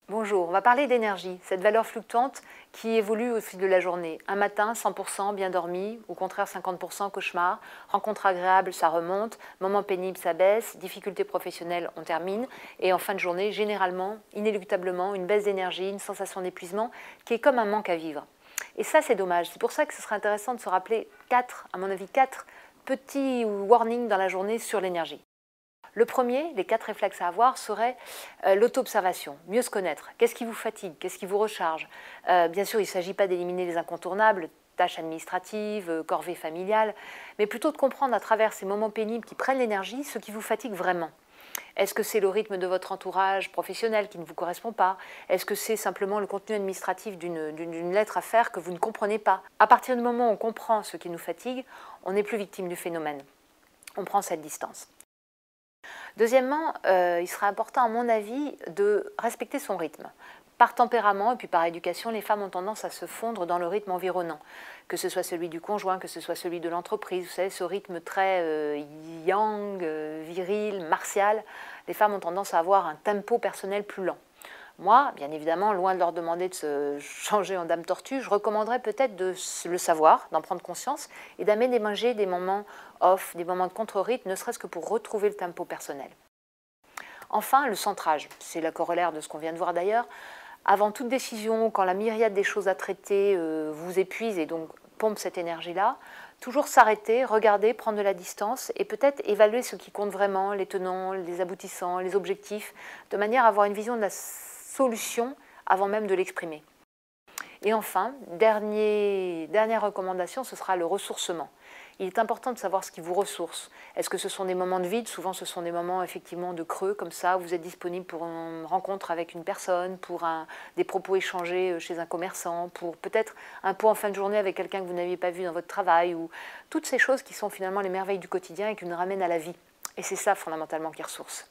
Bonjour, on va parler d'énergie, cette valeur fluctuante qui évolue au fil de la journée. Un matin, 100% bien dormi, au contraire 50% cauchemar, rencontre agréable, ça remonte, moment pénible, ça baisse, difficulté professionnelle, on termine, et en fin de journée, généralement, inéluctablement, une baisse d'énergie, une sensation d'épuisement qui est comme un manque à vivre. Et ça, c'est dommage. C'est pour ça que ce serait intéressant de se rappeler à mon avis, quatre petits warnings dans la journée sur l'énergie. Le premier, les 4 réflexes à avoir, serait l'auto-observation, mieux se connaître. Qu'est-ce qui vous fatigue? Qu'est-ce qui vous recharge? Bien sûr, il ne s'agit pas d'éliminer les incontournables, tâches administratives, corvées familiales, mais plutôt de comprendre à travers ces moments pénibles qui prennent l'énergie ce qui vous fatigue vraiment. Est-ce que c'est le rythme de votre entourage professionnel qui ne vous correspond pas? Est-ce que c'est simplement le contenu administratif d'une lettre à faire que vous ne comprenez pas? À partir du moment où on comprend ce qui nous fatigue, on n'est plus victime du phénomène. On prend cette distance. Deuxièmement, il serait important, à mon avis, de respecter son rythme. Par tempérament et puis par éducation, les femmes ont tendance à se fondre dans le rythme environnant, que ce soit celui du conjoint, que ce soit celui de l'entreprise. Vous savez, ce rythme très yang, viril, martial, les femmes ont tendance à avoir un tempo personnel plus lent. Moi, bien évidemment, loin de leur demander de se changer en dame tortue, je recommanderais peut-être de le savoir, d'en prendre conscience et d'aménager des moments off, des moments de contre-rythme, ne serait-ce que pour retrouver le tempo personnel. Enfin, le centrage, c'est la corollaire de ce qu'on vient de voir d'ailleurs. Avant toute décision, quand la myriade des choses à traiter vous épuise et donc pompe cette énergie-là, toujours s'arrêter, regarder, prendre de la distance et peut-être évaluer ce qui compte vraiment, les tenants, les aboutissants, les objectifs, de manière à avoir une vision de la solution avant même de l'exprimer. Et enfin, dernière recommandation, ce sera le ressourcement. Il est important de savoir ce qui vous ressource. Est-ce que ce sont des moments de vide? Souvent, ce sont des moments effectivement de creux, comme ça, où vous êtes disponible pour une rencontre avec une personne, pour des propos échangés chez un commerçant, pour peut-être un pot en fin de journée avec quelqu'un que vous n'aviez pas vu dans votre travail, ou toutes ces choses qui sont finalement les merveilles du quotidien et qui nous ramènent à la vie. Et c'est ça, fondamentalement, qui ressource.